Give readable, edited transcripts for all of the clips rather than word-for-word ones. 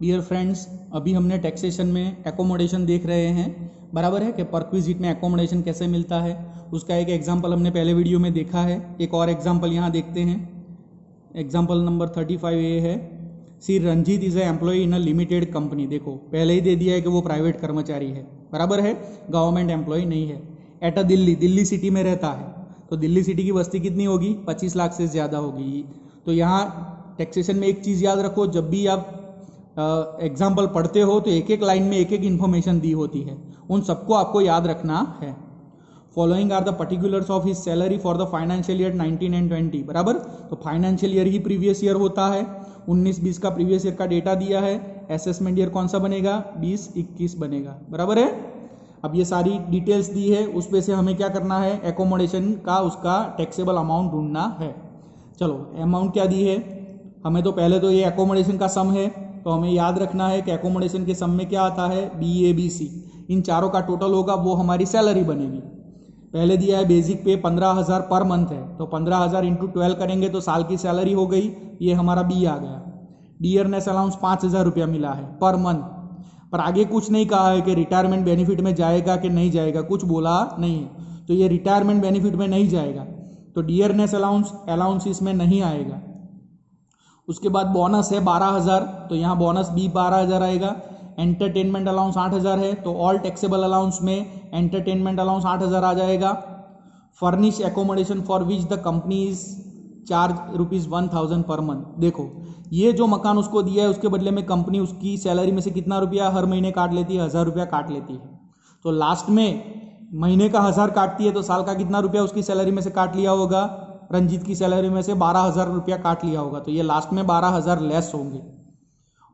Dear friends, अभी हमने taxation में एकोमोडेशन देख रहे हैं, बराबर है कि परक्विजिट में एकोमोडेशन कैसे मिलता है। उसका एक एग्जांपल हमने पहले वीडियो में देखा है। एक और एग्जांपल यहाँ देखते हैं। एग्जांपल नंबर 35A है, C Ranjeet is a employ in a limited company. देखो पहले ही दे दिया है कि वो प्राइवेट कर्मचारी है, बराबर है, गवर्नमेंट एम्प्लॉय नहीं है। एट अ दिल्ली सिटी में रहता है, तो दिल्ली सिटी की बस्ती कितनी होगी? 25 लाख से ज़्यादा होगी। तो यहाँ टैक्सेशन में एक चीज़ याद रखो, जब भी आप एग्जाम्पल पढ़ते हो तो एक एक लाइन में एक एक इन्फॉर्मेशन दी होती है, उन सबको आपको याद रखना है। Following are the particulars of his salary for the financial year 19 and 20, बराबर। तो फाइनेंशियल ईयर ही प्रीवियस ईयर होता है, 19-20 का प्रीवियस ईयर का डेटा दिया है। असेसमेंट ईयर कौन सा बनेगा? 20-21 बनेगा, बराबर है। अब ये सारी डिटेल्स दी है, उस पे से हमें क्या करना है? एकोमोडेशन का उसका टैक्सेबल अमाउंट ढूंढना है। चलो अमाउंट क्या दी है हमें? तो पहले तो ये एकोमोडेशन का सम है, तो हमें याद रखना है कि एकोमोडेशन के सम में क्या आता है? BABC। इन चारों का टोटल होगा, वो हमारी सैलरी बनेगी। पहले दिया है बेसिक पे 15,000 पर मंथ है, तो 15,000 इंटू 12 करेंगे तो साल की सैलरी हो गई, ये हमारा B आ गया। डियरनेस अलाउंस 5,000 रुपया मिला है पर मंथ। पर आगे कुछ नहीं कहा है कि रिटायरमेंट बेनिफिट में जाएगा कि नहीं जाएगा, कुछ बोला नहीं है, तो ये रिटायरमेंट बेनिफिट में नहीं जाएगा, तो डियरनेस अलाउंस इसमें नहीं आएगा। उसके बाद बोनस है 12,000, तो यहाँ बोनस भी 12,000 आएगा। एंटरटेनमेंट अलाउंस 8,000 है, तो ऑल टैक्सेबल अलाउंस में एंटरटेनमेंट अलाउंस 8,000 आ जाएगा। Furnish accommodation for which the company is charge ₹1,000 per month. देखो ये जो मकान उसको दिया है, उसके बदले में कंपनी उसकी सैलरी में से कितना रुपया हर महीने काट लेती है? 1,000 रुपया काट लेती है। तो लास्ट में महीने का 1,000 काटती है, तो साल का कितना रुपया उसकी सैलरी में से काट लिया होगा? रंजीत की सैलरी में से 12,000 रुपया काट लिया होगा, तो ये लास्ट में 12,000 लेस होंगे।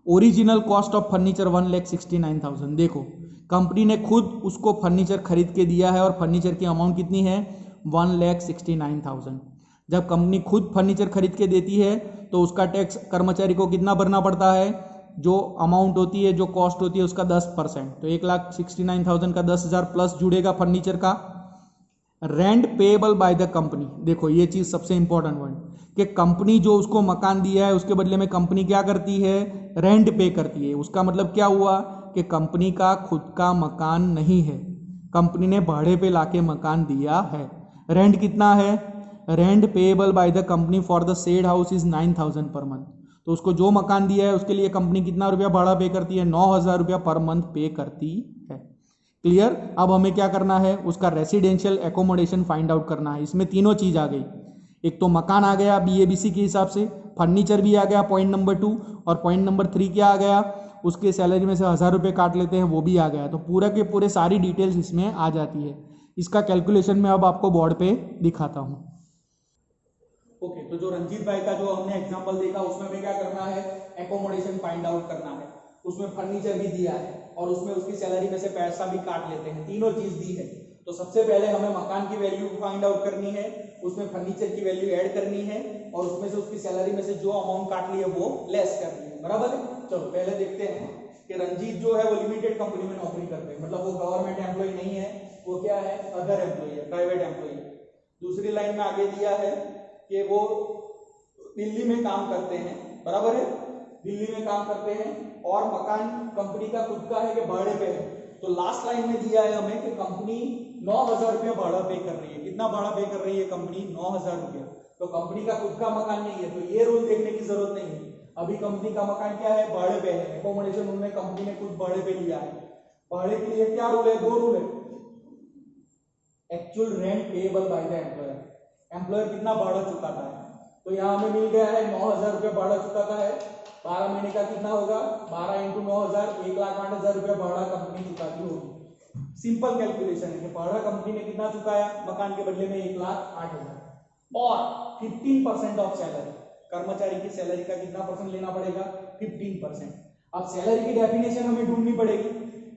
Original cost of furniture 1,69,000। देखो कंपनी ने खुद उसको फर्नीचर खरीद के दिया है, और फर्नीचर की अमाउंट कितनी है? 1,69,000। जब कंपनी खुद फर्नीचर खरीद के देती है तो उसका टैक्स कर्मचारी को कितना भरना पड़ता है? जो अमाउंट होती है, जो कॉस्ट होती है, उसका 10%। तो 1,69,000 का 10,000 प्लस जुड़ेगा फर्नीचर का। Rent payable by the company. देखो ये चीज सबसे इंपॉर्टेंट वर्ड, कि कंपनी जो उसको मकान दिया है उसके बदले में कंपनी क्या करती है? रेंट पे करती है। उसका मतलब क्या हुआ कि कंपनी का खुद का मकान नहीं है, कंपनी ने भाड़े पे लाके मकान दिया है। रेंट कितना है? Rent payable by the company for the said house is 9,000 per month. तो उसको जो मकान दिया है उसके लिए कंपनी कितना रुपया भाड़ा पे करती है? 9,000 रुपया पर मंथ पे करती है। क्लियर? अब हमें क्या करना है? उसका रेसिडेंशियल एकोमोडेशन फाइंड आउट करना है। इसमें तीनों चीज आ गई, एक तो मकान आ गया BABC के हिसाब से, फर्नीचर भी आ गया पॉइंट नंबर 2, और पॉइंट नंबर 3 क्या आ गया? उसके सैलरी में से 1,000 रुपये काट लेते हैं, वो भी आ गया। तो पूरा के पूरे सारी डिटेल्स इसमें आ जाती है। इसका कैलकुलेशन मैं अब आपको बोर्ड पे दिखाता हूँ। ओके, तो जो रंजीत भाई का जो हमने एग्जांपल देखा, उसमें हमें क्या करना है? एकोमोडेशन फाइंड आउट करना है। उसमें फर्नीचर भी दिया है और उसमें उसकी सैलरी में से पैसा भी काट लेते हैं, तीनों चीज दी है। तो सबसे पहले हमें मकान की वैल्यू फाइंड आउट करनी है, उसमें फर्नीचर की वैल्यू ऐड करनी है, और उसमें से उसकी सैलरी में से जो अमाउंट काट ली है वो लेस करनी है, बराबर है। चलो पहले देखते हैं कि रंजीत जो है वो लिमिटेड कंपनी में नौकरी करते हैं, मतलब वो गवर्नमेंट एम्प्लॉय नहीं है, वो क्या है? अदर एम्प्लॉय है, प्राइवेट एम्प्लॉय है। दूसरी लाइन में आगे दिया है कि वो दिल्ली में काम करते हैं, बराबर है, दिल्ली में काम करते हैं, और मकान कंपनी का खुद का है कि भाड़े पे है। तो लास्ट लाइन में दिया है हमें कि कंपनी 9,000 रुपया भाड़ा पे कर रही है। कितना भाड़ा पे कर रही है कंपनी? 9,000 रुपया। तो कंपनी का खुद का मकान नहीं है, तो ये रूल देखने की जरूरत नहीं है। अभी कंपनी का मकान क्या है? भाड़े पे है। एकोमोडेशन रूल में कंपनी ने खुद भाड़े पे लिया है। भाड़े के लिए क्या रूल है? 2 रूल है। Actual rent payable by the employer. Employer कितना भाड़ा चुकाता है? तो यहाँ हमें मिल गया है 9,000 रुपया भाड़ा चुकाता है। 12 महीने का कितना होगा? 12 इंटू 9,000, 1,08,000 रुपया भाड़ा कंपनी चुकाती होगी। सिंपल कैलकुलेशन है कि भाड़ा कंपनी ने कितना चुकाया मकान के बदले में? 1,08,000, और 15% ऑफ सैलरी। कर्मचारी की सैलरी का कितना परसेंट लेना पड़ेगा? 15%। अब सैलरी की डेफिनेशन हमें ढूंढनी पड़ेगी।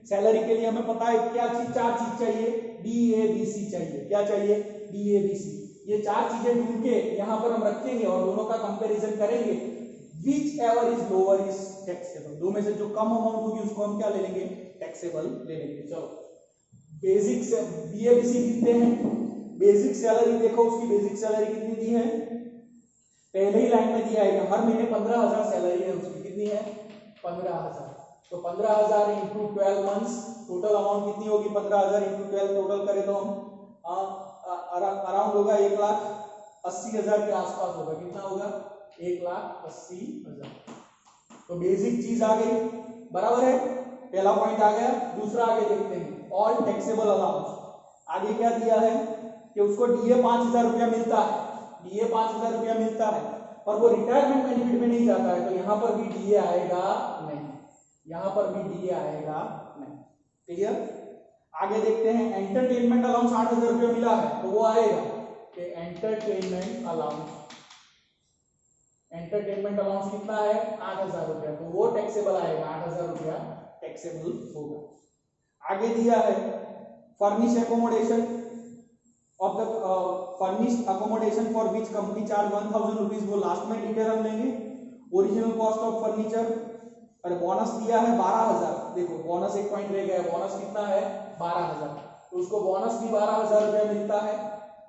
सैलरी के लिए हमें पता है क्या चीज? 4 चीज चाहिए, BABC चाहिए। क्या चाहिए? BABC। ये 4 चीजें ढूंढ के यहां पर हम रखेंगे और दोनों का कंपैरिजन करेंगे। Which ever is lower is taxable. दो में से जो कम अमाउंट होगी उसको हम क्या ले लेंगे? टैक्सेबल ले लेंगे। चलो बेसिक से BABC कितने हैं? बेसिक सैलरी देखो, उसकी बेसिक सैलरी कितनी दी है? पहले ही लाइन में दिया है कि हर महीने 15,000 सैलरी है उसकी। कितनी है? 15,000। तो 15,000 इंटू 12 मंथ्स, टोटल अमाउंट कितनी होगी? 15,000 इंटू 12 टोटल करें तो हम अराउंड होगा 1,80,000 के आसपास होगा। कितना होगा? 1,80,000। तो बेसिक चीज आ गई, बराबर है, पहला पॉइंट आ गया। दूसरा आगे देखते हैं, ऑल टैक्सेबल अलाउंस। आगे क्या दिया है कि उसको डीए 5,000 रुपया मिलता है, डीए 5,000 रुपया मिलता है, पर वो रिटायरमेंट बेनिफिट में नहीं जाता है, तो यहां पर भी डीए आएगा नहीं, यहां पर भी डीए आएगा नहीं। क्लियर? आगे देखते हैं, एंटरटेनमेंट अलाउंस 8,000 रुपया मिला है, तो वो आएगा कि एंटरटेनमेंट अलाउंस, एंटरटेनमेंट अलाउंस कितना है? 8,000 रुपया, तो वो टैक्सेबल आएगा, 8,000 रुपया टैक्सेबल होगा। आगे दिया है furnish accommodation of the furnished accommodation for which company charge 1,000 rupees, वो लास्ट में डिटेल हम लेंगे। ओरिजिनल कॉस्ट ऑफ फर्नीचर, और बोनस दिया है 12,000। देखो बोनस एक पॉइंट रह गया, बोनस कितना है? 12,000, तो उसको बोनस भी 12,000 रुपया मिलता है,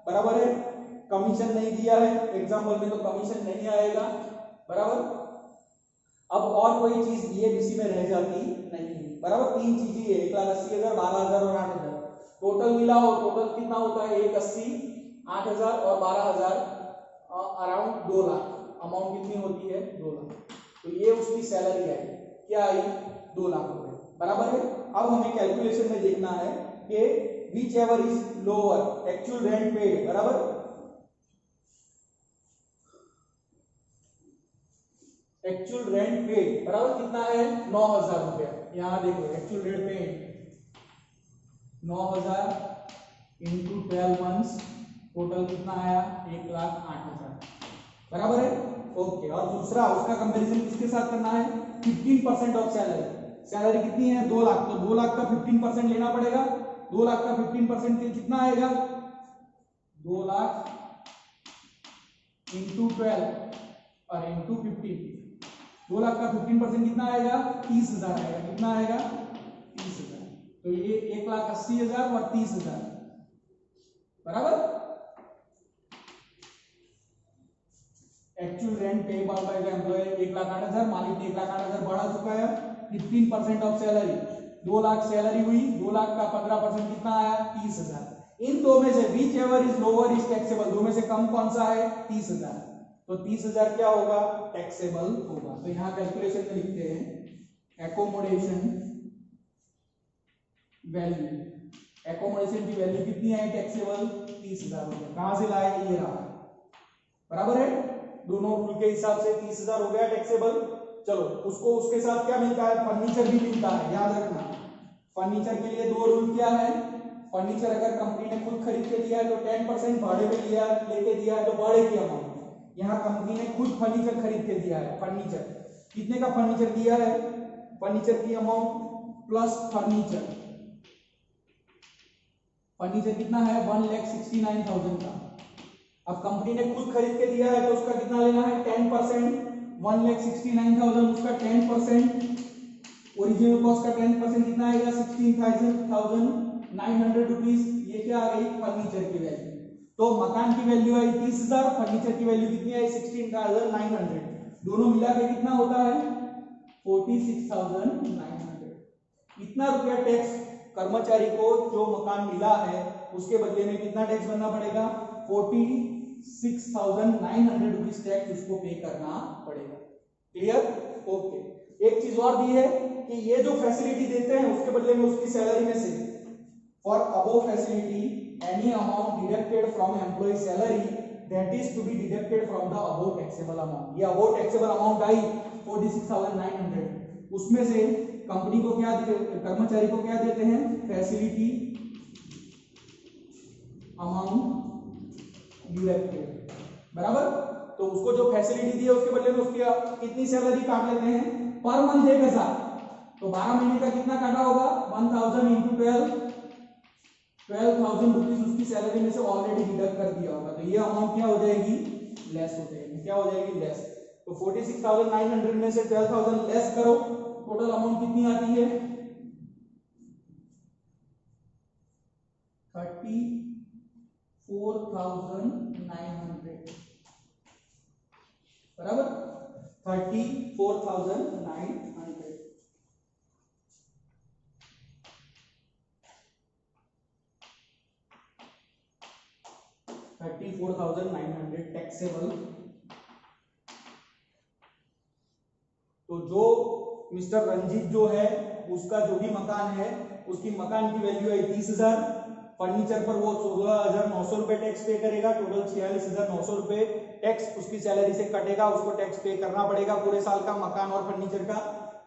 बराबर है। कमीशन नहीं दिया है एग्जाम्पल में, तो कमीशन नहीं आएगा, बराबर। अब और कोई चीज बीएबीसी में रह जाती नहीं, बराबर। तीन चीजें है, 1,80,000, 12,000 और 8,000। टोटल मिला हो, टोटल कितना होता है? 1,80, 8,000 और 12,000, अराउंड 2 लाख। अमाउंट कितनी होती है? 2 लाख। तो ये उसकी सैलरी आई, क्या आई? 2 लाख रुपए, बराबर है। अब हमें कैलकुलेशन में देखना है कि which ever is lower, actual rent paid, बराबर। एक्चुअल रेंट पेड बराबर कितना है? 9,000 रुपया। यहां देखो actual rent paid 9,000 into 12 months, total कितना आया? 1,08,000, बराबर है। ओके, और दूसरा उसका कंपैरिजन किसके साथ करना है? 15% ऑफ सैलरी। सैलरी कितनी है? 2 लाख, तो 2 लाख का 15% लेना पड़ेगा। 2 लाख का 15% कितना आएगा? 2 लाख इंटू 12 और इंटू 15, 2 लाख का 15% कितना आएगा? 30,000 आएगा। कितना आएगा? 30,000। तो ये 1,80,000 और 30,000, बराबर। Actual rent payable by the employee 1,08,000, मालिक ने 1,08,000 बढ़ा चुका है। 15% ऑफ सैलरी, 2 लाख सैलरी हुई, 2 लाख का 15% कितना आया? 30,000। इन दो में से which ever is lower is taxable, दो में से कम कौन सा है? 30,000। तो 30,000 क्या होगा? टैक्सेबल होगा। तो यहां कैलकुलेशन में लिखते हैं एकोमोडेशन वैल्यू, एकोमोडेशन की वैल्यू कितनी है टैक्सेबल? 30,000 रुपए। कहां से लाए? ये रहा, बराबर है। दोनों रूल के हिसाब से 30,000 हो गया टैक्सेबल। चलो, उसको उसके साथ क्या मिलता है? फर्नीचर भी मिलता है, याद रखना। फर्नीचर के लिए दो रूल क्या है? फर्नीचर अगर कंपनी ने खुद खरीद के दिया है तो 10% भाड़े पे लिया लेके दिया है तो भाड़े की अमाउंट। यहाँ कंपनी ने खुद फर्नीचर खरीद के दिया है। फर्नीचर कितने का फर्नीचर दिया है? फर्नीचर की अमाउंट प्लस फर्नीचर, फर्नीचर कितना है? 1,69,000 का। अब कंपनी ने खुद खरीद के दिया है तो उसका कितना लेना है? 10%। 1,69,000 उसका 10%, ओरिजिनल कॉस्ट का 10% कितना आएगा? 16,900 रुपीज। ये क्या आ गई? फर्नीचर की वैल्यू। तो मकान की वैल्यू आई 30,000, फर्नीचर की वैल्यू कितनी आई? 16,900। दोनों मिला के कितना होता है? 46,900। इतना रुपया टैक्स कर्मचारी को जो मकान मिला है उसके बदले में कितना टैक्स भरना पड़ेगा? 46,900 रुपीज टैक्स उसको पे करना पड़ेगा। क्लियर? ओके। एक चीज और दी है कि ये जो फैसिलिटी देते हैं उसके बदले में उसकी सैलरी में से for above facility any amount deducted from employee salary that is to be deducted from the above taxable amount. ये अबव टैक्सेबल अमाउंट आई 46,900, उसमें से कंपनी को क्या, कर्मचारी को क्या देते हैं? फैसिलिटी अमाउंट डिडक्टेड, बराबर। तो उसको जो फैसिलिटी दी है उसके बदले में उसकी कितनी सैलरी काट लेते हैं? पर मंथ 1,000, तो 12 महीने का कितना काटा होगा? 1,000 इंटू 12,000 रुपीज उसकी सैलरी में से ऑलरेडी डिडक्ट कर दिया होगा। तो ये अमाउंट क्या हो जाएगी? लेस हो जाएगी। क्या हो जाएगी? लेस। तो 46,900 में से 12,000 लेस करो, टोटल अमाउंट कितनी आती है? 34,900, बराबर। 34,900। 34,900 टैक्सेबल। तो जो मिस्टर रंजीत जो है उसका जो भी मकान है उसकी मकान की वैल्यू है 30,000, फर्नीचर पर वो 16,900 रुपए टैक्स पे करेगा, टोटल 46,900 रुपए टैक्स उसकी सैलरी से कटेगा, उसको टैक्स पे करना पड़ेगा पूरे साल का मकान और फर्नीचर का।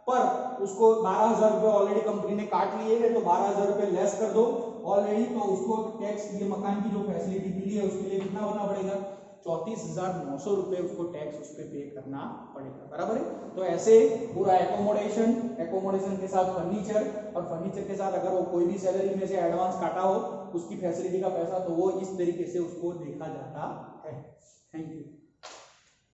पर उसको 12,000 रुपए ऑलरेडी कंपनी ने काट लिए हैं, तो 12,000 रुपए लेस कर दो ऑलरेडी, तो उसको टैक्स ये मकान की जो फैसिलिटी मिली है उसके लिए कितना होना पड़ेगा, 34,900 रुपए उसको टैक्स उस पर पे करना पड़ेगा, बराबर है। तो ऐसे पूरा एकोमोडेशन के साथ फर्नीचर, और फर्नीचर के साथ अगर वो कोई भी सैलरी में से एडवांस काटा हो उसकी फैसिलिटी का पैसा, तो वो इस तरीके से उसको देखा जाता है। Thank you.